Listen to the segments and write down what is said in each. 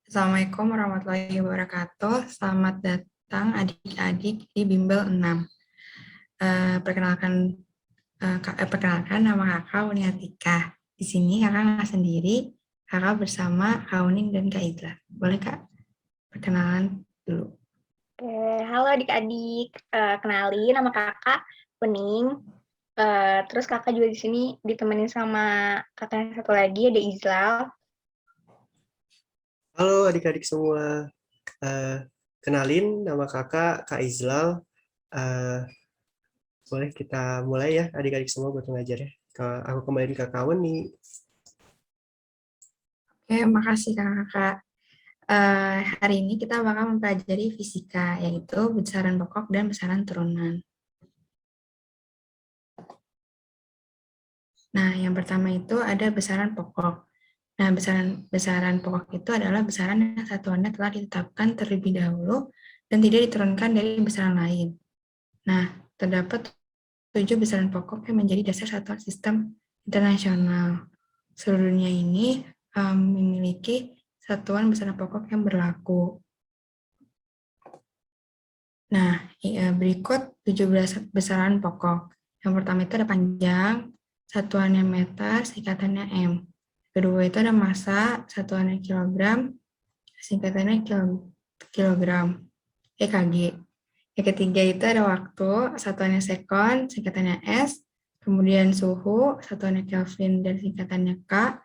Assalamualaikum warahmatullahi wabarakatuh. Selamat datang adik-adik di Bimbel 6. Perkenalkan nama kakak Uniatika. Di sini kakak nggak sendiri, kakak bersama Kak Uning dan Kak Idla. Boleh Kak perkenalan dulu? Oke, halo adik-adik. Kenalin nama kakak Pening. Terus kakak juga di sini ditemenin sama kakak yang satu lagi, ada Izlal. Halo adik-adik semua, Eh, kenalin nama kakak Kak Izlal. Eh, Boleh kita mulai ya adik-adik semua buat mengajar ya. Aku kembali ke kawan nih. Oke, makasih kakak. Hari ini kita bakal mempelajari fisika, yaitu besaran pokok dan besaran turunan. Nah, yang pertama itu ada besaran pokok. Nah, besaran pokok itu adalah besaran yang satuannya telah ditetapkan terlebih dahulu dan tidak diturunkan dari besaran lain. Nah, terdapat 7 besaran pokok yang menjadi dasar satuan sistem internasional. Seluruh dunia ini memiliki satuan besaran pokok yang berlaku. Nah, berikut 17 besaran pokok. Yang pertama itu ada panjang, satuannya meter, singkatannya M. Kedua itu ada massa, satuannya kilogram, singkatannya kilogram, EKG. Yang ketiga itu ada waktu, satuannya sekon, singkatannya S. Kemudian suhu, satuannya Kelvin dan singkatannya K.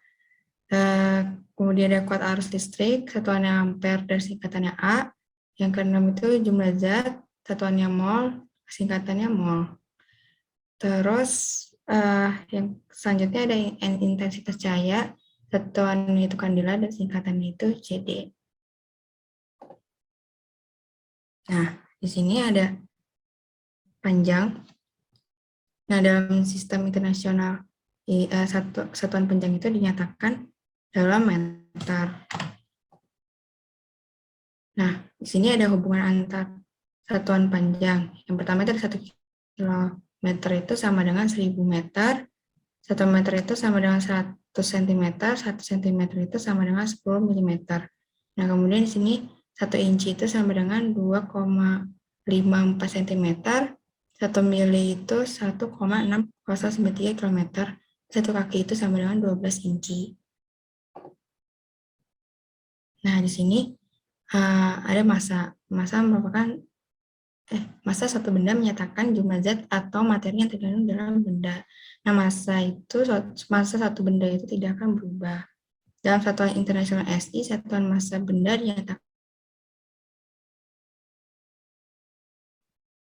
Kemudian ada kuat arus listrik, satuannya ampere dan singkatannya A. Yang keenam itu jumlah zat, satuannya mol, singkatannya mol. Terus yang selanjutnya ada intensitas cahaya, satuannya itu kandela dan singkatannya itu CD. Nah, di sini ada panjang. Nah, dalam sistem internasional, satuan panjang itu dinyatakan dalam meter. Nah, di sini ada hubungan antar satuan panjang. Yang pertama itu ada 1 kilometer itu sama dengan 1000 meter, 1 meter itu sama dengan 100 cm, 1 cm itu sama dengan 10 mm. Nah, kemudian di sini 1 inci itu sama dengan 2,54 cm, 1 mili itu 1,6093 km, 1 kaki itu sama dengan 12 inci. Nah, di sini ada massa. Massa suatu benda menyatakan jumlah zat atau materi yang terkandung dalam benda. Nah, massa satu benda itu tidak akan berubah. Dalam satuan internasional SI, satuan massa benda dinyatakan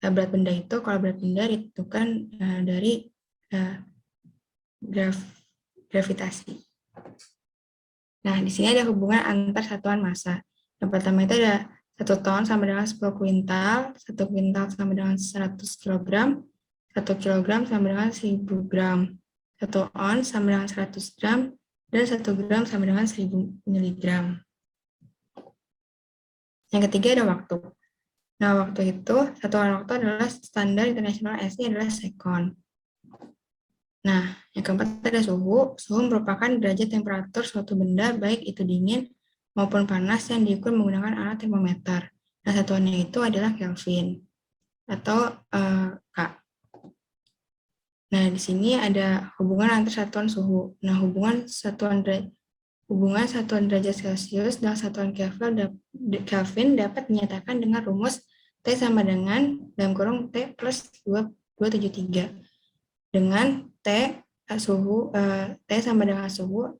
berat benda itu, kalau berat benda ditentukan dari gravitasi. Nah, di sini ada hubungan antar satuan massa. Yang pertama itu ada 1 ton sama dengan 10 kuintal, 1 kuintal sama dengan 100 kg, 1 kilogram sama dengan 1000 gram, 1 on sama dengan 100 gram, dan 1 gram sama dengan 1000 miligram. Yang ketiga ada waktu. Nah, waktu itu, satuan waktu adalah standar internasional SI adalah sekon. Nah, yang keempat ada suhu. Suhu merupakan derajat temperatur suatu benda, baik itu dingin maupun panas yang diukur menggunakan alat termometer. Nah, satuannya itu adalah Kelvin atau K. Nah, di sini ada hubungan antar satuan suhu. Nah, hubungan satuan derajat Celcius dan satuan Kelvin dapat dinyatakan dengan rumus T sama dengan dalam kurung T plus 273 dengan T sama dengan suhu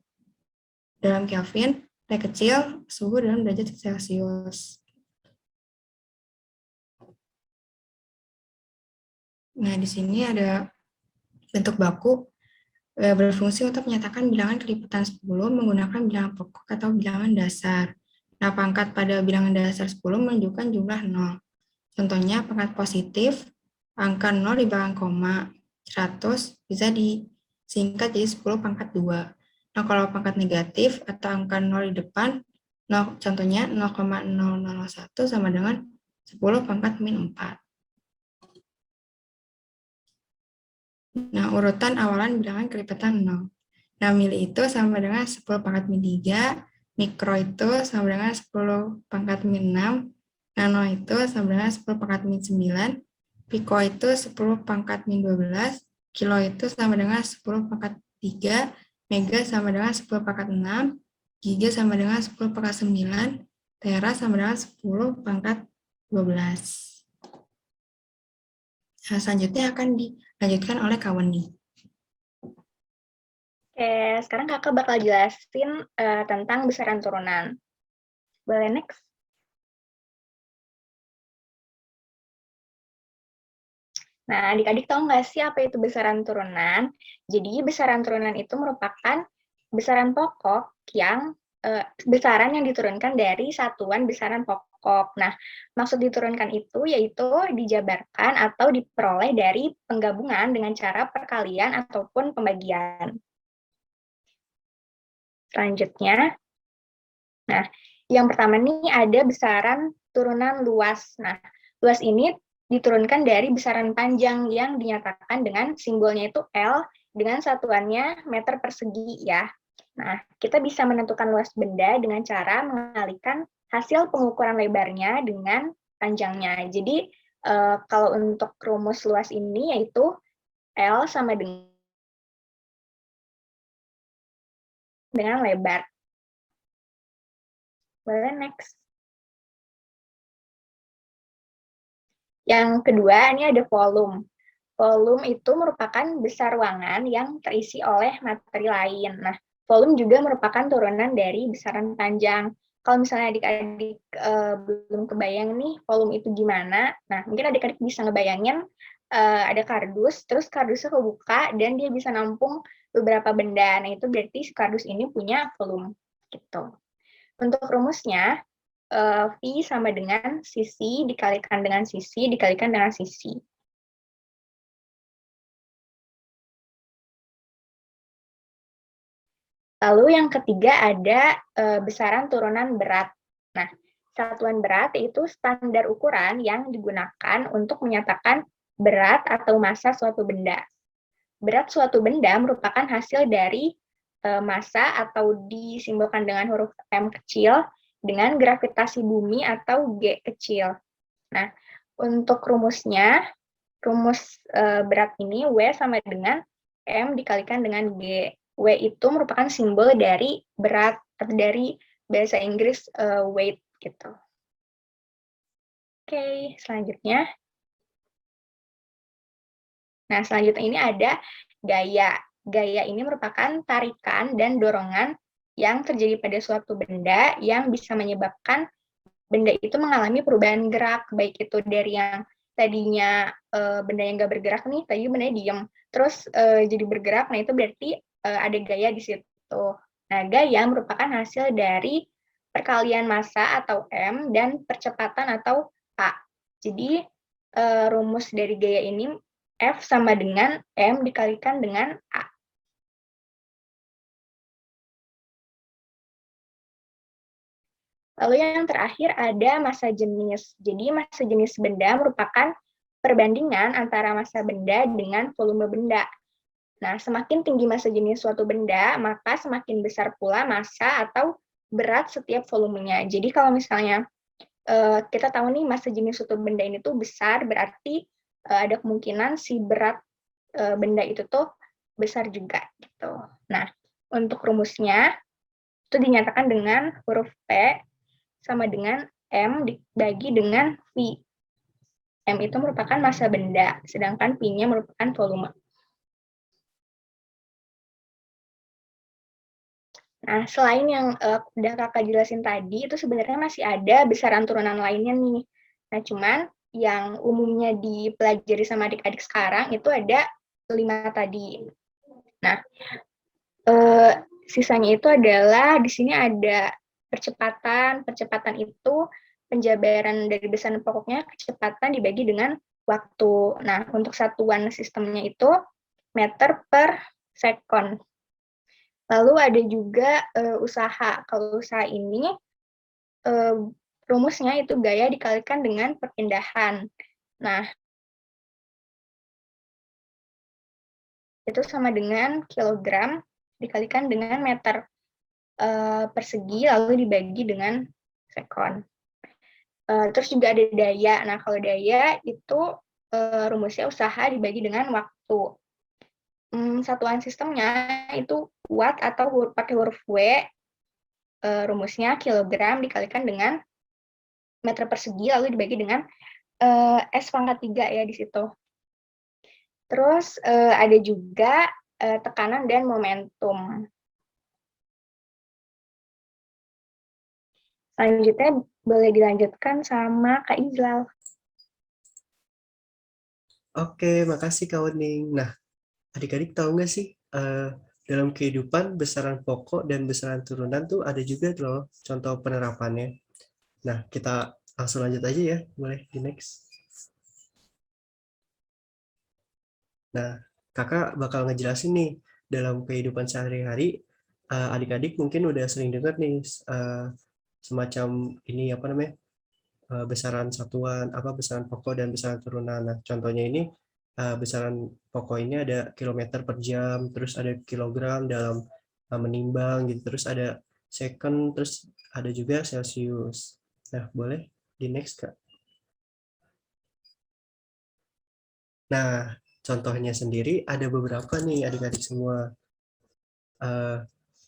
dalam Kelvin, T kecil suhu dalam derajat Celcius. Nah, di sini ada bentuk baku berfungsi untuk menyatakan bilangan kelipatan 10 menggunakan bilangan pokok atau bilangan dasar. Nah, pangkat pada bilangan dasar 10 menunjukkan jumlah 0. Contohnya, pangkat positif, angka 0 di belakang koma, 100 bisa disingkat jadi 10 pangkat 2. Nah, kalau pangkat negatif atau angka 0 di depan, contohnya 0,001 sama dengan 10 pangkat min 4. Nah, urutan awalan bilangan kelipatan 0. Nah, mili itu sama dengan 10 pangkat min 3, Mikro itu sama dengan 10 pangkat min 6. Nano itu sama dengan 10 pangkat min 9. Piko itu 10 pangkat min 12. Kilo itu sama dengan 10 pangkat 3. Mega sama dengan 10 pangkat 6. Giga sama dengan 10 pangkat 9. Tera sama dengan 10 pangkat 12. Nah, selanjutnya akan dilanjutkan oleh kawan nih. Oke, sekarang kakak bakal jelasin tentang besaran turunan. Boleh next? Nah, adik-adik tahu nggak sih apa itu besaran turunan? Jadi, besaran turunan itu merupakan besaran pokok yang besaran yang diturunkan dari satuan besaran pokok. Nah, maksud diturunkan itu yaitu dijabarkan atau diperoleh dari penggabungan dengan cara perkalian ataupun pembagian. Selanjutnya, nah, yang pertama nih ada besaran turunan luas. Nah, luas ini diturunkan dari besaran panjang yang dinyatakan dengan simbolnya itu L dengan satuannya meter persegi ya. Nah, kita bisa menentukan luas benda dengan cara mengalihkan hasil pengukuran lebarnya dengan panjangnya. Jadi, kalau untuk rumus luas ini yaitu L sama dengan lebar. Boleh next. Yang kedua, ini ada volume. Volume itu merupakan besar ruangan yang terisi oleh materi lain. Nah, volume juga merupakan turunan dari besaran panjang. Kalau misalnya adik-adik belum kebayang nih volume itu gimana, nah mungkin adik-adik bisa ngebayangin ada kardus, terus kardusnya kebuka dan dia bisa nampung beberapa benda. Nah, itu berarti kardus ini punya volume gitu. Untuk rumusnya, V sama dengan sisi dikalikan dengan sisi dikalikan dengan sisi. Lalu yang ketiga ada besaran turunan berat. Nah, satuan berat yaitu standar ukuran yang digunakan untuk menyatakan berat atau massa suatu benda. Berat suatu benda merupakan hasil dari massa atau disimbolkan dengan huruf M kecil dengan gravitasi bumi atau G kecil. Nah, untuk rumusnya, rumus berat ini W sama dengan M dikalikan dengan G. W itu merupakan simbol dari berat atau dari bahasa Inggris weight gitu. Oke, selanjutnya. Nah, selanjutnya ini ada gaya. Gaya ini merupakan tarikan dan dorongan yang terjadi pada suatu benda yang bisa menyebabkan benda itu mengalami perubahan gerak, baik itu dari yang tadinya benda yang nggak bergerak nih, tadi benda diem, terus jadi bergerak, nah itu berarti ada gaya di situ. Nah, gaya merupakan hasil dari perkalian massa atau M dan percepatan atau A. Jadi rumus dari gaya ini F sama dengan M dikalikan dengan A. Lalu yang terakhir ada massa jenis. Jadi massa jenis benda merupakan perbandingan antara massa benda dengan volume benda. Nah, semakin tinggi massa jenis suatu benda, maka semakin besar pula massa atau berat setiap volumenya. Jadi kalau misalnya kita tahu nih massa jenis suatu benda ini tuh besar, berarti ada kemungkinan si berat benda itu tuh besar juga gitu. Nah, untuk rumusnya itu dinyatakan dengan huruf P sama dengan M dibagi dengan V. M itu merupakan massa benda, sedangkan V-nya merupakan volume. Nah, selain yang udah kakak jelasin tadi, itu sebenarnya masih ada besaran turunan lainnya nih. Nah, cuman yang umumnya dipelajari sama adik-adik sekarang itu ada 5 tadi. Nah, sisanya itu adalah di sini ada percepatan. Percepatan itu penjabaran dari besaran pokoknya kecepatan dibagi dengan waktu. Nah, untuk satuan sistemnya itu meter per second. Lalu ada juga usaha. Kalau usaha ini rumusnya itu gaya dikalikan dengan perpindahan. Nah, itu sama dengan kilogram dikalikan dengan meter. persegi lalu dibagi dengan sekon. Terus juga ada daya. Nah, kalau daya itu rumusnya usaha dibagi dengan waktu. Satuan sistemnya itu watt atau pakai huruf W, rumusnya kilogram dikalikan dengan meter persegi lalu dibagi dengan S pangkat 3 ya di situ. Terus ada juga tekanan dan momentum. Selanjutnya boleh dilanjutkan sama Kak Izlal. Oke, makasih Kak Wening. Nah, adik-adik tahu nggak sih, dalam kehidupan besaran pokok dan besaran turunan tuh ada juga loh contoh penerapannya. Nah, kita langsung lanjut aja ya, boleh di next. Nah, kakak bakal ngejelasin nih, dalam kehidupan sehari-hari, adik-adik mungkin udah sering dengar nih, semacam ini apa namanya, besaran satuan, apa besaran pokok dan besaran turunan. Nah, contohnya ini, besaran pokok ini ada kilometer per jam, terus ada kilogram dalam menimbang gitu, terus ada second, terus ada juga Celsius. Nah, boleh di next Kak. Nah, contohnya sendiri ada beberapa nih adik-adik semua.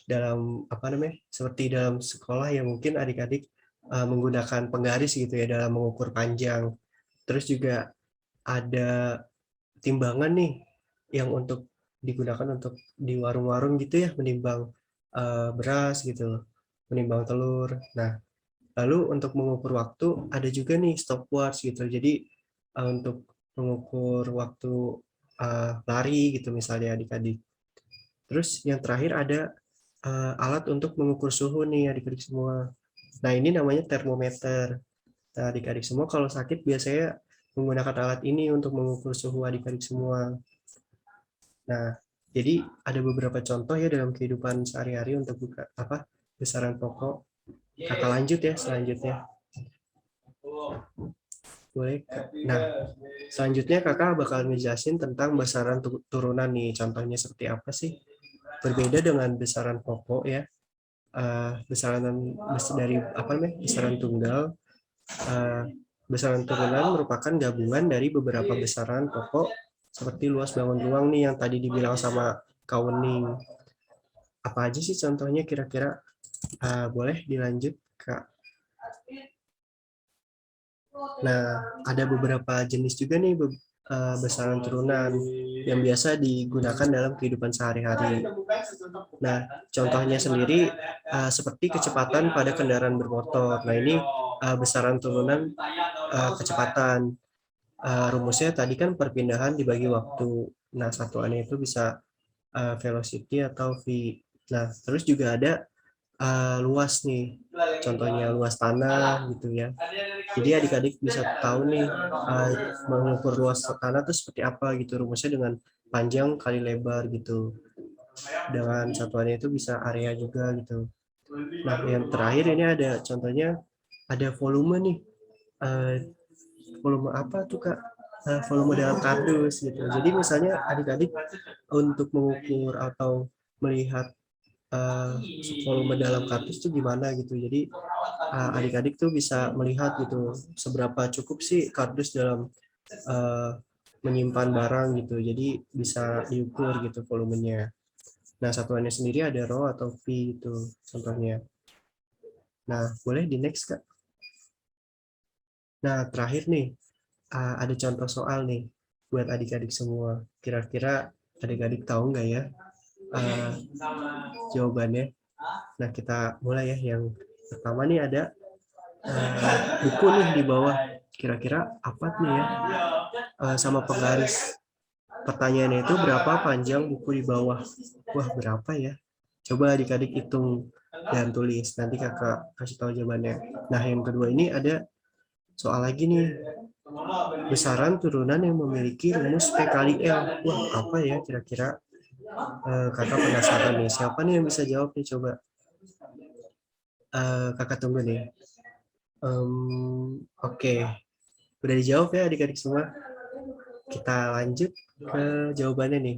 Dalam apa namanya, seperti dalam sekolah yang mungkin adik-adik menggunakan penggaris gitu ya dalam mengukur panjang. Terus juga ada timbangan nih yang untuk digunakan untuk di warung-warung gitu ya, menimbang beras gitu, menimbang telur. Nah, lalu untuk mengukur waktu ada juga nih stopwatch gitu. Jadi untuk mengukur waktu lari gitu misalnya adik-adik. Terus yang terakhir ada alat untuk mengukur suhu nih adik-adik semua. Nah, ini namanya termometer. Nah, adik-adik semua kalau sakit biasanya menggunakan alat ini untuk mengukur suhu adik-adik semua. Nah, jadi ada beberapa contoh ya dalam kehidupan sehari-hari untuk buka apa besaran pokok. Kakak lanjut ya selanjutnya. Boleh. Nah, selanjutnya kakak bakal ngejelasin tentang besaran turunan nih. Contohnya seperti apa sih? Berbeda dengan besaran pokok ya. Besaran dari apa namanya? Besaran tunggal. Besaran turunan merupakan gabungan dari beberapa besaran pokok seperti luas bangun ruang nih yang tadi dibilang sama Kak Wening. Apa aja sih contohnya kira-kira? Boleh dilanjut Kak. Nah, ada beberapa jenis juga nih besaran turunan yang biasa digunakan dalam kehidupan sehari-hari. Nah, contohnya sendiri seperti kecepatan pada kendaraan bermotor. Nah, ini besaran turunan kecepatan. Rumusnya tadi kan perpindahan dibagi waktu. Nah, satuannya itu bisa velocity atau V. Nah, terus juga ada luas nih. Contohnya luas tanah gitu ya. Jadi adik-adik bisa tahu nih mengukur luas tanah itu seperti apa gitu. Rumusnya dengan panjang kali lebar gitu. Dengan satuannya itu bisa area juga gitu. Nah, yang terakhir ini ada contohnya ada volume nih. Volume apa tuh Kak? Volume dalam kardus gitu. Jadi misalnya adik-adik untuk mengukur atau melihat volume dalam kardus itu gimana gitu. Jadi adik-adik tuh bisa melihat gitu seberapa cukup sih kardus dalam menyimpan barang gitu. Jadi bisa diukur gitu volumenya. Nah, satuannya sendiri ada row atau V itu contohnya. Nah, boleh di next Kak. Nah, terakhir nih ada contoh soal nih buat adik-adik semua. Kira-kira adik-adik tahu nggak ya jawabannya? Nah, kita mulai ya. Yang pertama nih ada buku nih di bawah. Kira-kira apa nih ya? Sama penggaris. Pertanyaannya itu berapa panjang buku di bawah? Wah, berapa ya? Coba adik-adik hitung dan tulis. Nanti kakak kasih tahu jawabannya. Nah, yang kedua ini ada soal lagi nih. Besaran turunan yang memiliki rumus P kali L. Wah, apa ya kira-kira? Kakak penasaran nih. Siapa nih yang bisa jawab nih? Coba. Kakak tunggu nih. Oke. Udah dijawab ya adik-adik semua? Kita lanjut ke jawabannya nih.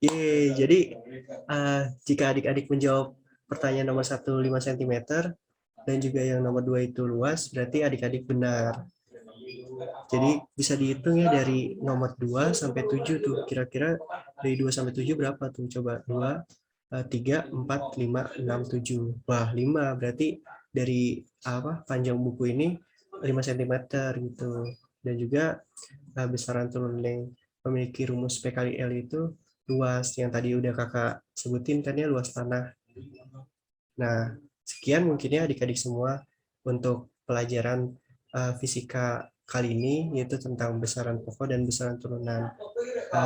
Yeay, jadi jika adik-adik menjawab pertanyaan nomor 1 5 cm dan juga yang nomor 2 itu luas, berarti adik-adik benar. Jadi bisa dihitung ya dari nomor 2 sampai 7 tuh. Kira-kira dari 2 sampai 7 berapa tuh? Coba 2, 3, 4, 5, 6, 7. Wah, 5 berarti dari panjang buku ini 5 cm gitu. Dan juga besaran turunan yang memiliki rumus P kali L itu luas. Yang tadi udah kakak sebutin kan ya, luas tanah. Nah, sekian mungkinnya adik-adik semua untuk pelajaran fisika kali ini, yaitu tentang besaran pokok dan besaran turunan.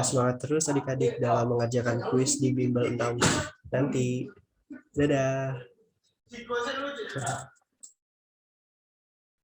Semangat terus adik-adik dalam mengerjakan kuis di Bimbel 6 nanti. Dadah.